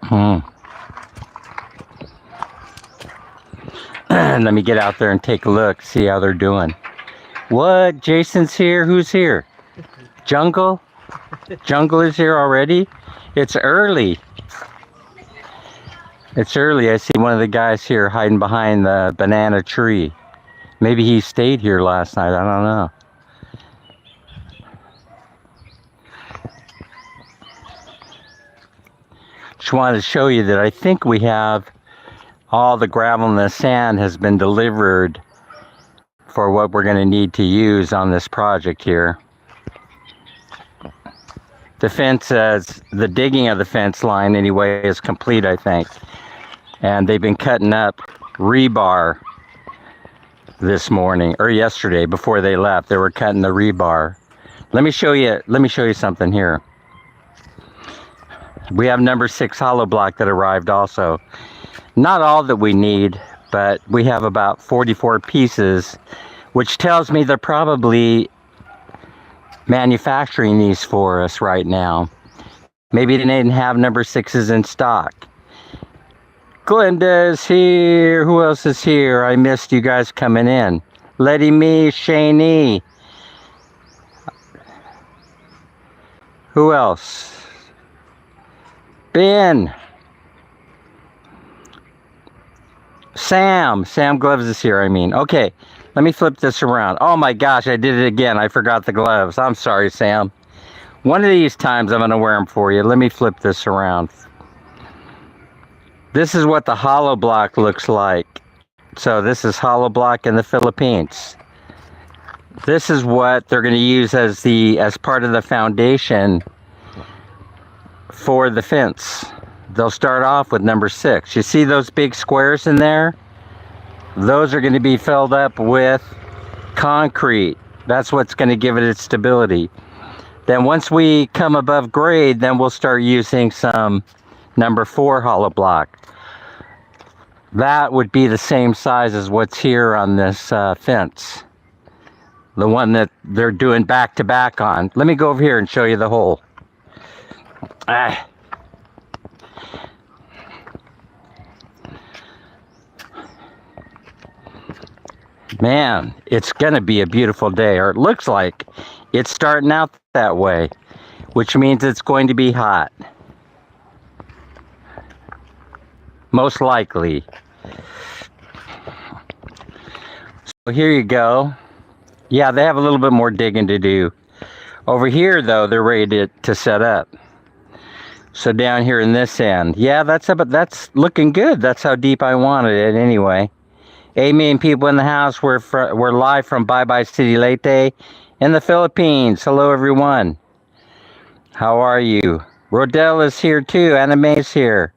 Hmm. Let me get out there and take a look, see how they're doing. What? Jason's here? Who's here? Jungle? Jungle is here already? It's early. It's early. I see one of the guys here hiding behind the banana tree. Maybe he stayed here last night. I don't know. Just wanted to show you that I think we have all the gravel and the sand has been delivered for what we're going to need to use on this project here. The fence, the digging of the fence line anyway, is complete, I think. And they've been cutting up rebar this morning, or yesterday before they left. They were cutting the rebar. Let me show you something here. We have number 6 hollow block that arrived also. Not all that we need, but we have about 44 pieces, which tells me they're probably manufacturing these for us right now. Maybe they didn't have number 6s in stock. Glenda's here. Who else is here? I missed you guys coming in. Letty Me, Shaney. Who else? Ben. Sam Gloves is here, I mean. Okay, let me flip this around. Oh my gosh, I did it again. I forgot the gloves. I'm sorry, Sam. One of these times I'm going to wear them for you. Let me flip this around. This is what the hollow block looks like. So this is hollow block in the Philippines. This is what they're going to use as part of the foundation for the fence. They'll start off with number 6. You see those big squares in there? Those are going to be filled up with concrete. That's what's going to give it its stability. Then once we come above grade, then we'll start using some number 4 hollow block. That would be the same size as what's here on this fence. The one that they're doing back to back on. Let me go over here and show you the hole. Man, it's gonna be a beautiful day, or it looks like it's starting out that way, which means it's going to be hot. Most likely. So here you go. Yeah, they have a little bit more digging to do. Over here, though, they're ready to set up. So down here in this end, yeah, that's looking good. That's how deep I wanted it anyway. Amen, people in the house. We're live from Bye Bye City Leyte in the Philippines. Hello, everyone. How are you? Rodell is here too. Anime's here.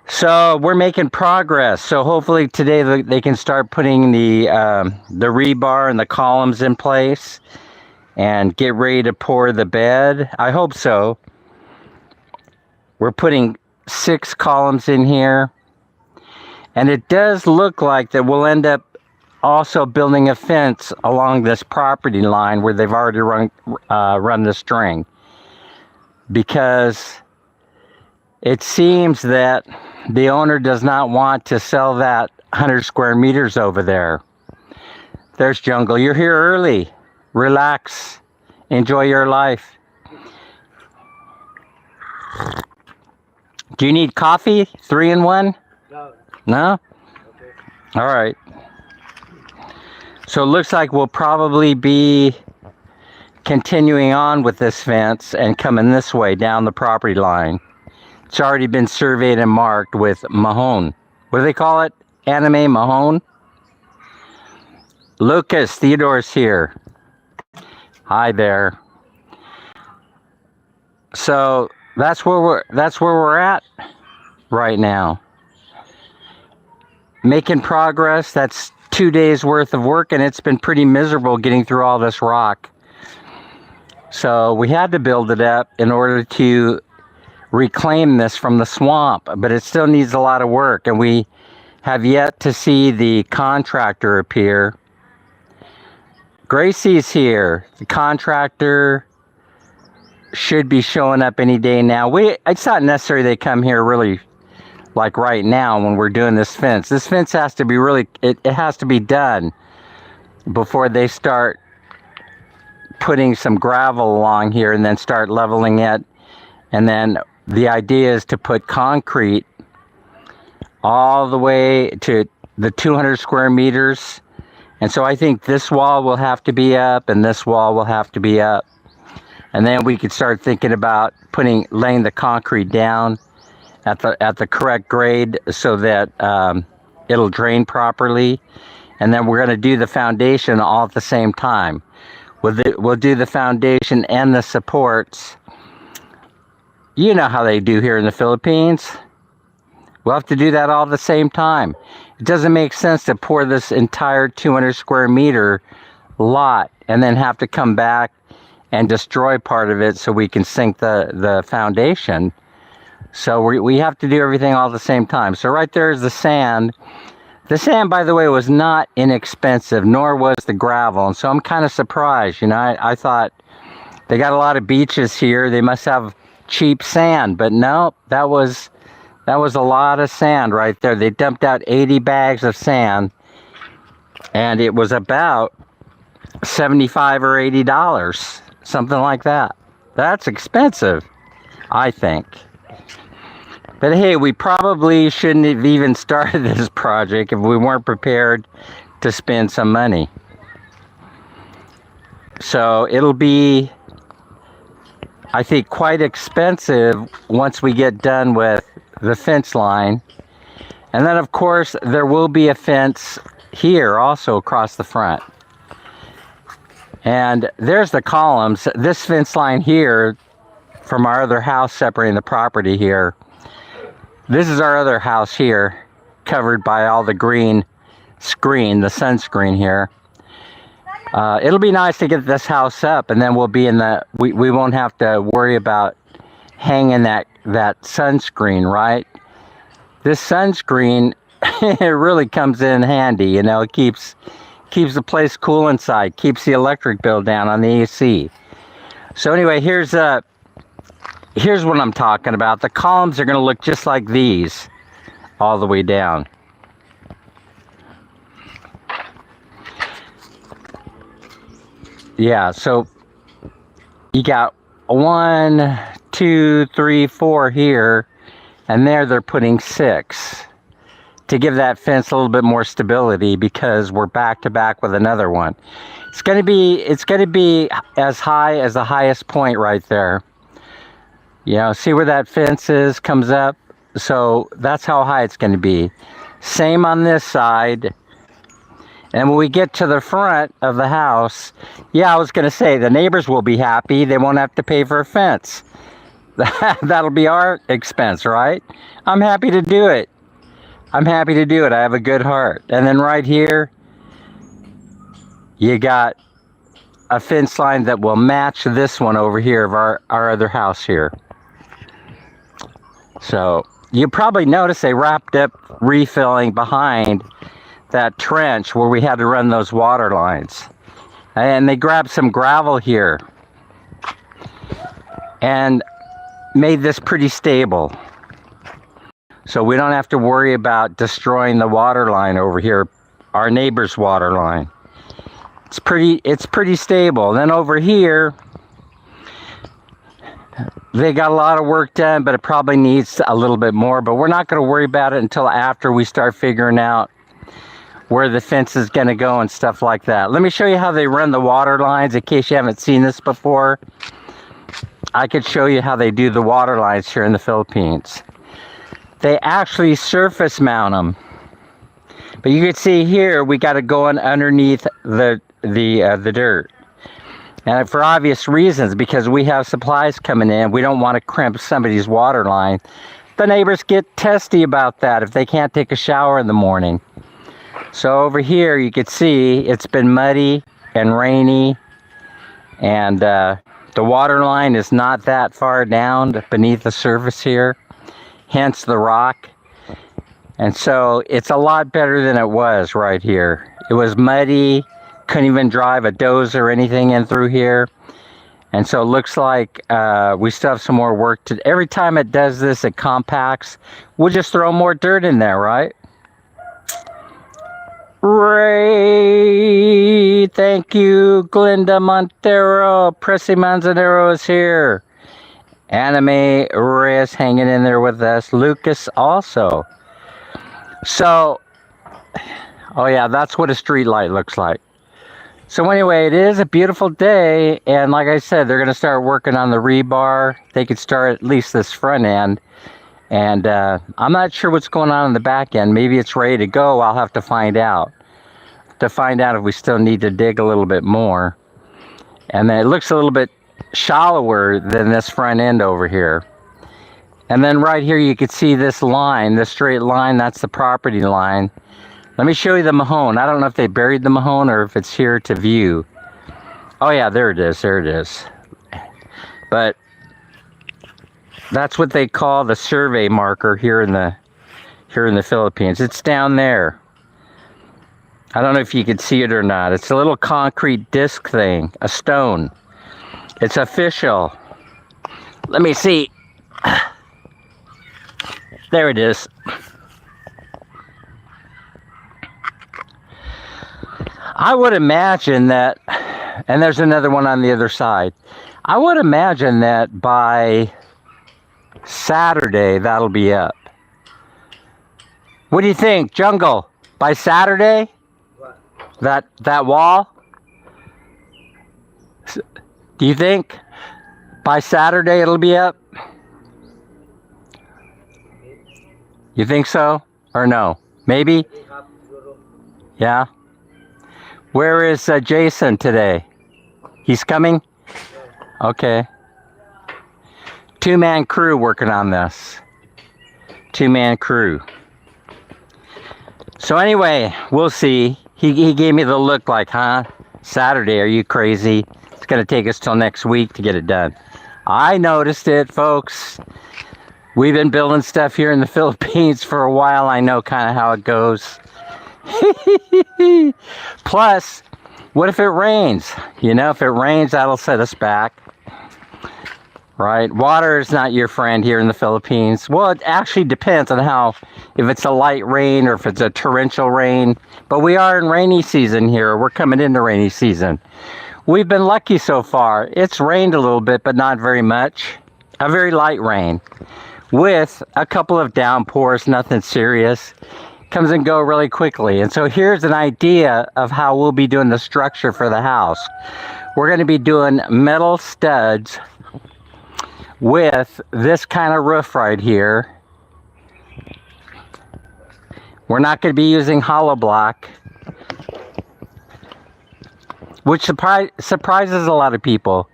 So we're making progress. So hopefully today they can start putting the rebar and the columns in place and get ready to pour the bed. I hope so. We're putting 6 columns in here. And it does look like that we'll end up also building a fence along this property line where they've already run the string. Because it seems that the owner does not want to sell that 100 square meters over there. There's Jungle. You're here early. Relax. Enjoy your life. Do you need coffee? 3 in 1? No. No? Okay. All right. So it looks like we'll probably be continuing on with this fence and coming this way down the property line. It's already been surveyed and marked with Mahone. What do they call it? Anime Mahone? Lucas, Theodore's here. Hi there. So that's where we're at right now. Making progress. That's 2 days worth of work, and it's been pretty miserable getting through all this rock. So we had to build it up in order to reclaim this from the swamp, but it still needs a lot of work, and we have yet to see the contractor appear. Gracie's here. The contractor should be showing up any day now. It's not necessary they come here really like right now when we're doing this fence. This fence has to be it has to be done before they start putting some gravel along here and then start leveling it. And then the idea is to put concrete all the way to the 200 square meters. And so I think this wall will have to be up and this wall will have to be up. And then we could start thinking about laying the concrete down at the correct grade so that it'll drain properly. And then we're going to do the foundation all at the same time. We'll do the foundation and the supports. You know how they do here in the Philippines. We'll have to do that all at the same time. It doesn't make sense to pour this entire 200 square meter lot and then have to come back and destroy part of it so we can sink the foundation. So we have to do everything all at the same time. So right there is the sand. The sand, by the way, was not inexpensive, nor was the gravel. And so I'm kind of surprised. You know, I thought they got a lot of beaches here. They must have cheap sand. But no, that was a lot of sand right there. They dumped out 80 bags of sand. And it was about $75 or $80. Something like that. That's expensive, I think. But hey, we probably shouldn't have even started this project if we weren't prepared to spend some money. So it'll be, I think, quite expensive once we get done with the fence line. And then, of course, there will be a fence here also across the front. And there's the columns. This fence line here from our other house separating the property here. This is our other house here, covered by all the green screen, the sunscreen here. It'll be nice to get this house up, and then we'll be in we won't have to worry about hanging that sunscreen, right? This sunscreen, it really comes in handy, you know. It keeps the place cool inside, keeps the electric bill down on the AC. So anyway, here's what I'm talking about. The columns are going to look just like these all the way down. Yeah, so you got 1, 2, 3, 4 here, and there they're putting 6 to give that fence a little bit more stability because we're back to back with another one. It's going to be as high as the highest point right there. You know, see where that fence is, comes up? So that's how high it's going to be. Same on this side. And when we get to the front of the house, yeah, I was going to say, the neighbors will be happy. They won't have to pay for a fence. That'll be our expense, right? I'm happy to do it. I have a good heart. And then right here, you got a fence line that will match this one over here of our other house here. So you probably noticed they wrapped up refilling behind that trench where we had to run those water lines. And they grabbed some gravel here and made this pretty stable. So we don't have to worry about destroying the water line over here, our neighbor's water line. It's pretty stable. Then over here, they got a lot of work done, but it probably needs a little bit more. But we're not going to worry about it until after we start figuring out where the fence is going to go and stuff like that. Let me show you how they run the water lines in case you haven't seen this before. I could show you how they do the water lines here in the Philippines. They actually surface mount them. But you can see here, we got to go underneath the dirt. And for obvious reasons, because we have supplies coming in, we don't want to crimp somebody's water line. The neighbors get testy about that if they can't take a shower in the morning. So over here, you can see it's been muddy and rainy, and the water line is not that far down beneath the surface here, hence the rock. And so it's a lot better than it was right here. It was muddy, couldn't even drive a dozer or anything in through here. And so it looks like we still have some more work to. Every time it does this, it compacts. We'll just throw more dirt in there, right? Ray, thank you. Glinda Montero, Pressy Manzanero is here. Anime Ray is hanging in there with us. Lucas also. So, oh yeah, that's what a street light looks like. So anyway, it is a beautiful day, and like I said, they're going to start working on the rebar. They could start at least this front end, and I'm not sure what's going on in the back end. Maybe it's ready to go. I'll have to find out. To find out if we still need to dig a little bit more. And then it looks a little bit shallower than this front end over here. And then right here you can see this line, this straight line, that's the property line. Let me show you the Mahone. I don't know if they buried the Mahone or if it's here to view. Oh yeah, there it is, there it is. But that's what they call the survey marker here in the Philippines. It's down there. I don't know if you can see it or not. It's a little concrete disc thing, a stone. It's official. Let me see. There it is. I would imagine that, and there's another one on the other side. I would imagine that by Saturday, that'll be up. What do you think, Jungle? By Saturday? What? That wall? Do you think by Saturday it'll be up? You think so? Or no? Maybe? Yeah? Where is Jason today? He's coming? Okay. Two-man crew working on this. Two-man crew. So anyway, we'll see. He gave me the look like, huh? Saturday, are you crazy? It's going to take us till next week to get it done. I noticed it, folks. We've been building stuff here in the Philippines for a while. I know kind of how it goes. Plus, what if it rains? You know, if it rains, that'll set us back. Right? Water is not your friend here in the Philippines. Well, it actually depends on how, if it's a light rain or if it's a torrential rain. But we are in rainy season here. We're coming into rainy season. We've been lucky so far. It's rained a little bit, but not very much. A very light rain with a couple of downpours, nothing serious. Comes and go really quickly. And so here's an idea of how we'll be doing the structure for the house. We're going to be doing metal studs with this kind of roof right here. We're not going to be using hollow block, which surprises a lot of people.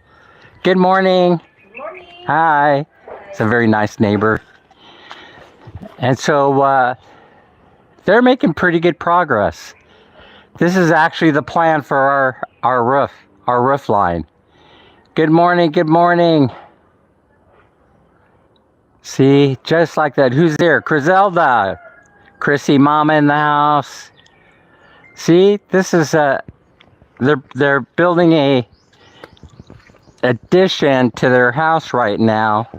Good morning. Good morning. Hi. It's a very nice neighbor. And so they're making pretty good progress. This is actually the plan for our roof line. Good morning, good morning. See, just like that. Who's there? Griselda. Chrissy Mama in the house. See, this is they're building a addition to their house right now.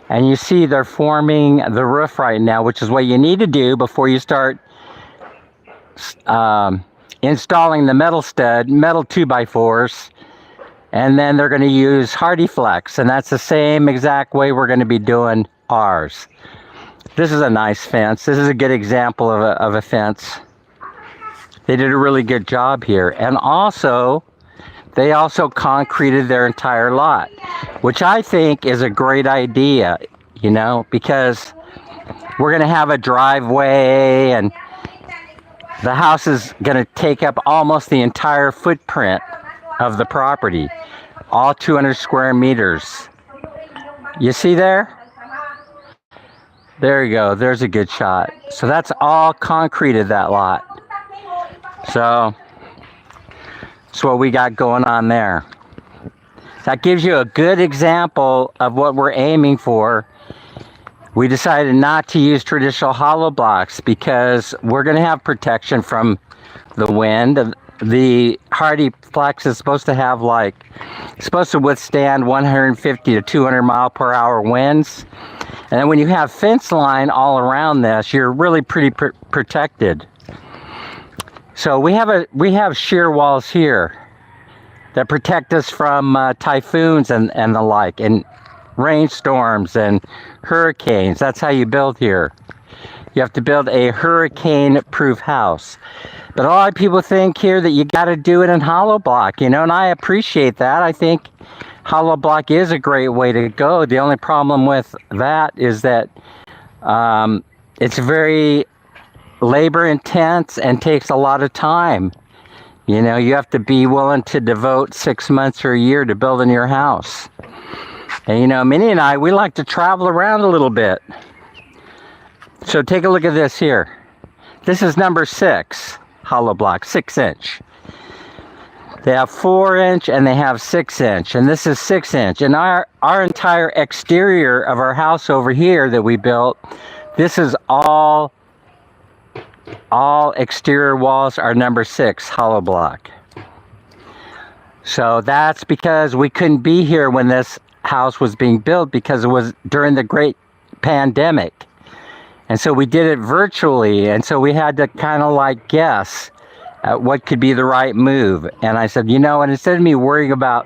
And you see they're forming the roof right now, which is what you need to do before you start installing the metal stud, metal 2x4s. And then they're going to use Hardy Flex, and that's the same exact way we're going to be doing ours. This is a nice fence. This is a good example of a fence. They did a really good job here. And also, they also concreted their entire lot, which I think is a great idea, you know, because we're going to have a driveway, and the house is going to take up almost the entire footprint of the property, all 200 square meters. You see there? There you go. There's a good shot. So that's all concreted, that lot. So that's what we got going on there. That gives you a good example of what we're aiming for. We decided not to use traditional hollow blocks because we're going to have protection from the wind the hardy plex is supposed to have supposed to withstand 150 to 200 mile per hour winds. And then when you have fence line all around this, you're really pretty protected. So we have shear walls here that protect us from typhoons and the like, and rainstorms and hurricanes. That's how you build here. You have to build a hurricane-proof house. But a lot of people think here that you got to do it in hollow block, and I appreciate that. I think hollow block is a great way to go. The only problem with that is that it's very labor intense and takes a lot of time. You have to be willing to devote 6 months or a year to building your house. And Minnie and I, we like to travel around a little bit. So take a look at this here. This is number 6 hollow block, 6-inch. They have 4-inch and they have 6-inch, and this is 6-inch. And our entire exterior of our house over here that we built, this is all exterior walls are number 6 hollow block. So that's because we couldn't be here when this house was being built, because it was during the great pandemic. And so we did it virtually, and so we had to kind of guess at what could be the right move. And I said, and instead of me worrying about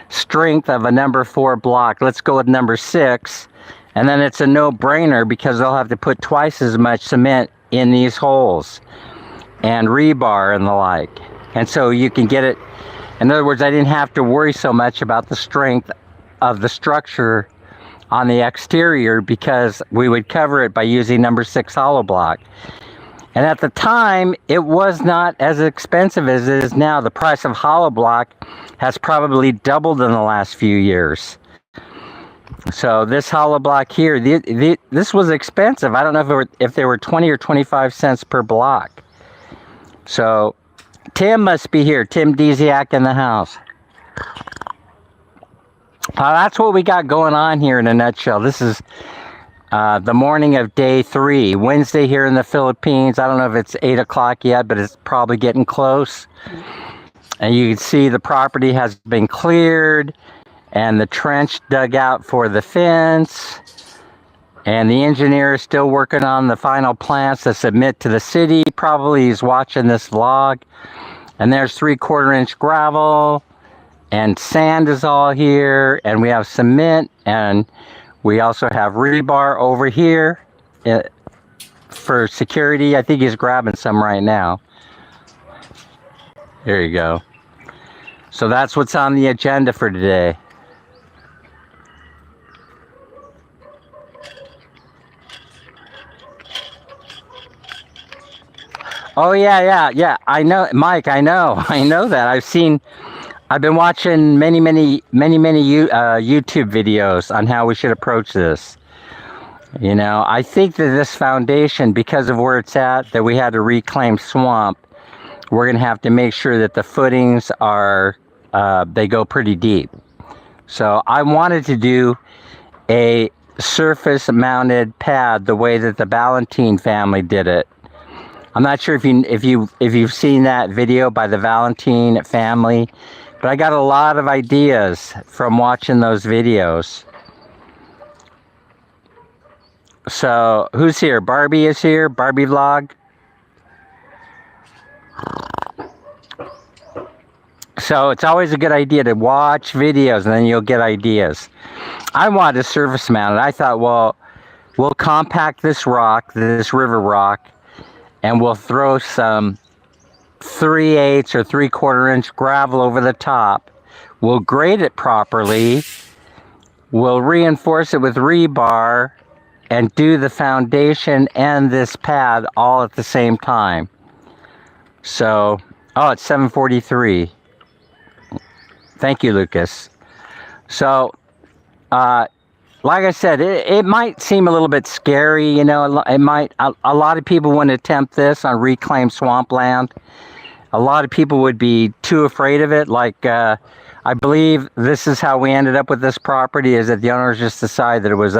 strength of a number 4 block, let's go with number 6. And then it's a no-brainer, because they'll have to put twice as much cement in these holes and rebar and the like. And so you can get it. In other words, I didn't have to worry so much about the strength of the structure on the exterior, because we would cover it by using number 6 hollow block. And at the time, it was not as expensive as it is now. The price of hollow block has probably doubled in the last few years. So this hollow block here, this was expensive. I don't know if they were 20 or 25 cents per block. So Tim must be here. Tim Deziak in the house. That's what we got going on here in a nutshell. This is the morning of day 3, Wednesday here in the Philippines. I don't know if it's 8 o'clock yet, but it's probably getting close. And you can see the property has been cleared, and the trench dug out for the fence. And the engineer is still working on the final plans to submit to the city. Probably he's watching this vlog. And there's 3/4-inch gravel. And sand is all here, and we have cement, and we also have rebar over here for security. I think he's grabbing some right now. There you go. So that's what's on the agenda for today. Oh yeah. I know, Mike. I know that. I've been watching many YouTube videos on how we should approach this. I think that this foundation, because of where it's at, that we had to reclaim swamp, we're going to have to make sure that the footings are, they go pretty deep. So I wanted to do a surface mounted pad the way that the Valentine family did it. I'm not sure if you've seen that video by the Valentine family, but I got a lot of ideas from watching those videos. So who's here? Barbie is here. Barbie vlog. So it's always a good idea to watch videos, and then you'll get ideas. I wanted a surface mounted. I thought, well, we'll compact this rock, this river rock, and we'll throw some 3/8 or 3/4-inch gravel over the top. We'll grade it properly. We'll reinforce it with rebar and do the foundation and this pad all at the same time. So, it's 7:43. Thank you, Lucas. So, like I said, it might seem a little bit scary, it might, a lot of people wouldn't attempt this on reclaimed swampland. A lot of people would be too afraid of it. I believe this is how we ended up with this property, is that the owners just decided that it was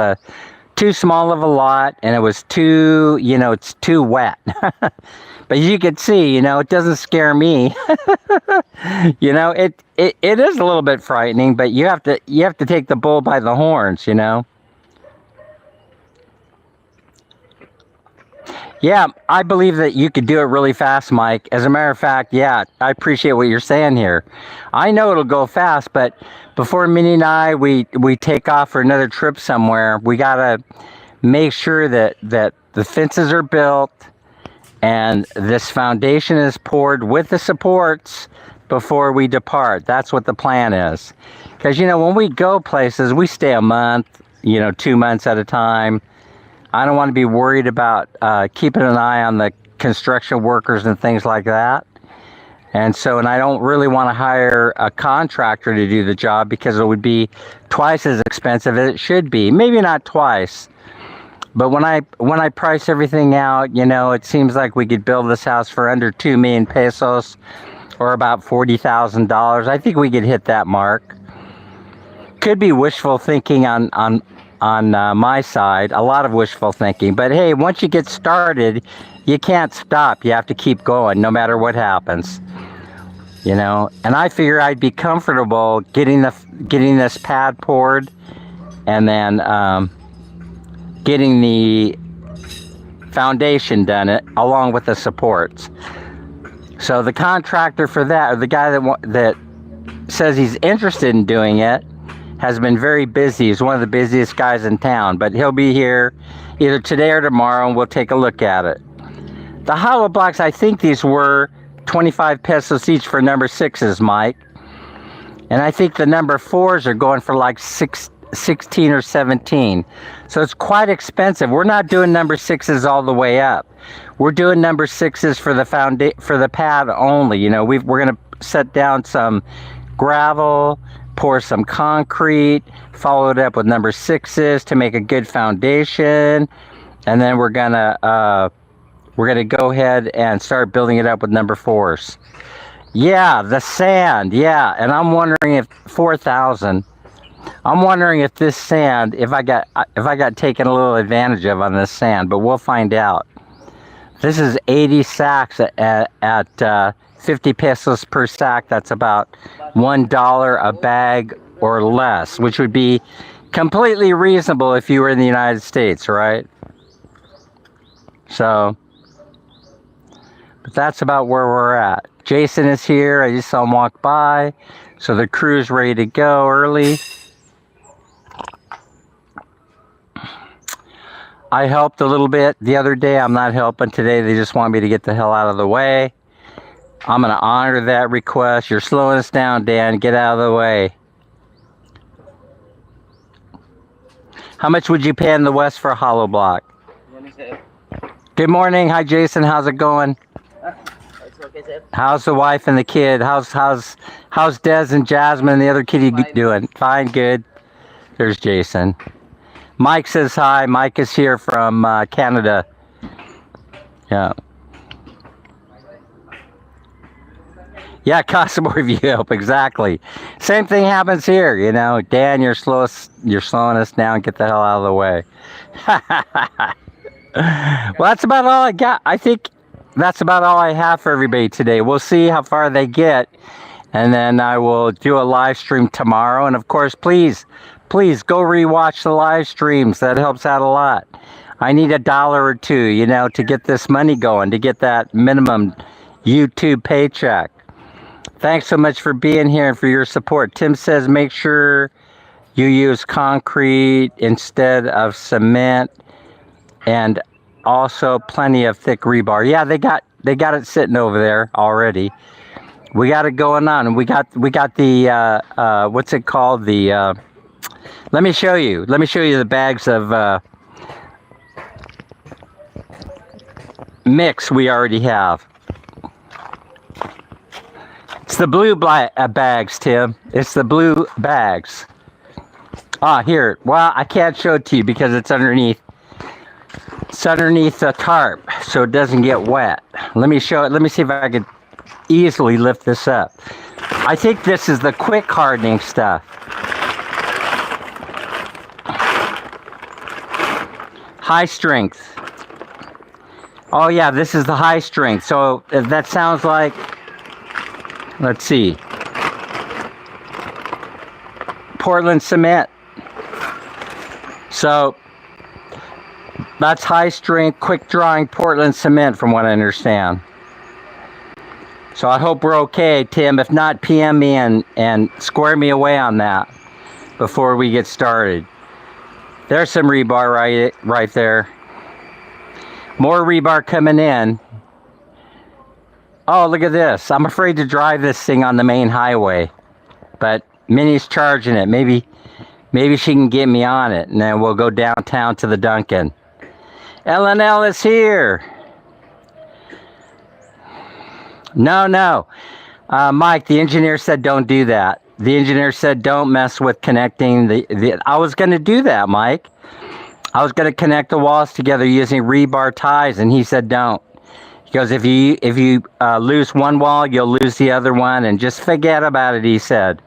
too small of a lot, and it was too, it's too wet. But you can see, it doesn't scare me. It is a little bit frightening, but you have to take the bull by the horns. Yeah, I believe that you could do it really fast, Mike. As a matter of fact, yeah, I appreciate what you're saying here. I know it'll go fast, but before Minnie and I, we take off for another trip somewhere, we got to make sure that the fences are built and this foundation is poured with the supports before we depart. That's what the plan is. Because, when we go places, we stay a month, 2 months at a time. I don't want to be worried about keeping an eye on the construction workers and things like that. And I don't really want to hire a contractor to do the job because it would be twice as expensive as it should be. Maybe not twice. But when I price everything out, it seems like we could build this house for under 2 million pesos or about $40,000. I think we could hit that mark. Could be wishful thinking on my side, a lot of wishful thinking. But hey, once you get started, you can't stop. You have to keep going no matter what happens. And I figure I'd be comfortable getting this pad poured and then getting the foundation done along with the supports. So the contractor for that, or the guy that says he's interested in doing it, has been very busy. He's one of the busiest guys in town, but he'll be here either today or tomorrow, and we'll take a look at it. The hollow blocks, I think these were 25 pesos each for number 6s, Mike. And I think the number 4s are going for like 16 or 17. So it's quite expensive. We're not doing number 6s all the way up. We're doing number 6s for the pad only. We're going to set down some gravel, pour some concrete, follow it up with number 6s to make a good foundation, and then we're gonna go ahead and start building it up with number 4s. Yeah, the sand. Yeah, and I'm wondering if 4,000. I'm wondering if this sand, if I got taken a little advantage of on this sand, but we'll find out. This is 80 sacks at 50 pesos per sack. That's about $1 a bag or less, which would be completely reasonable if you were in the United States, right? So, but that's about where we're at. Jason is here. I just saw him walk by. So the crew's ready to go early. I helped a little bit the other day. I'm not helping today. They just want me to get the hell out of the way. I'm going to honor that request. You're slowing us down, Dan. Get out of the way. How much would you pay in the West for a hollow block? Good morning. Hi, Jason. How's it going? How's the wife and the kid? How's Des and Jasmine and the other kitty doing? Fine, good. There's Jason. Mike says hi. Mike is here from Canada. Yeah. Yeah, cost more if you help. Exactly. Same thing happens here. Dan, you're slowing us down. Get the hell out of the way. Well, that's about all I got. I think that's about all I have for everybody today. We'll see how far they get, and then I will do a live stream tomorrow. And of course, please go rewatch the live streams. That helps out a lot. I need $1 or $2, to get this money going, to get that minimum YouTube paycheck. Thanks so much for being here and for your support. Tim says make sure you use concrete instead of cement, and also plenty of thick rebar. Yeah, they got it sitting over there already. We got it going on. We got the what's it called? The let me show you the bags of mix we already have. It's the blue bags, Tim. It's the blue bags. Ah, here. Well, I can't show it to you because it's underneath. It's underneath the tarp, so it doesn't get wet. Let me show it. Let me see if I can easily lift this up. I think this is the quick hardening stuff. High strength. Oh yeah, this is the high strength. So that sounds like, let's see, Portland cement. So that's high strength, quick drying Portland cement from what I understand. So I hope we're okay, Tim. If not, PM me and square me away on that before we get started. There's some rebar right there. More rebar coming in. Oh, look at this. I'm afraid to drive this thing on the main highway. But Minnie's charging it. Maybe she can get me on it. And then we'll go downtown to the Dunkin'. L&L is here. No. Mike, the engineer said don't do that. The engineer said don't mess with connecting the I was going to do that, Mike. I was going to connect the walls together using rebar ties, and he said don't. He goes, if you lose one wall, you'll lose the other one, and just forget about it, he said.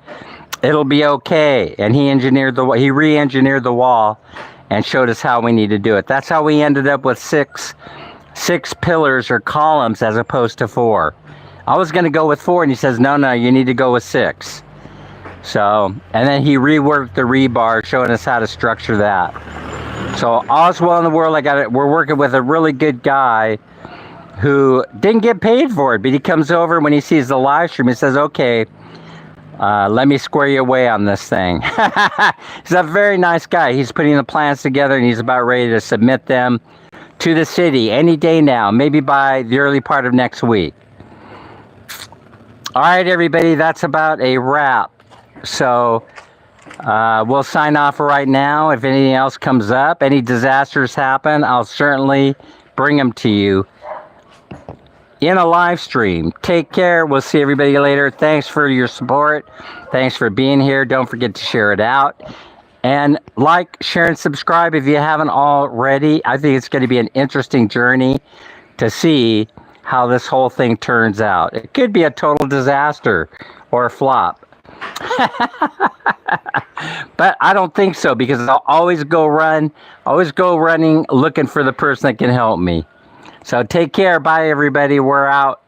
It'll be okay. And he re-engineered the wall and showed us how we need to do it. That's how we ended up with six pillars or columns as opposed to 4. I was going to go with 4, and he says, no, you need to go with 6. So, and then he reworked the rebar, showing us how to structure that. So, all's well in the world. We're working with a really good guy who didn't get paid for it, but he comes over when he sees the live stream. He says, okay, let me square you away on this thing. He's a very nice guy. He's putting the plans together, and he's about ready to submit them to the city any day now, maybe by the early part of next week. All right, everybody, that's about a wrap. So we'll sign off right now. If anything else comes up, any disasters happen, I'll certainly bring them to you in a live stream. Take care. We'll see everybody later. Thanks for your support. Thanks for being here. Don't forget to share it out. And like, share, and subscribe if you haven't already. I think it's going to be an interesting journey to see how this whole thing turns out. It could be a total disaster or a flop. But I don't think so, because I'll always go running looking for the person that can help me. So take care. Bye, everybody. We're out.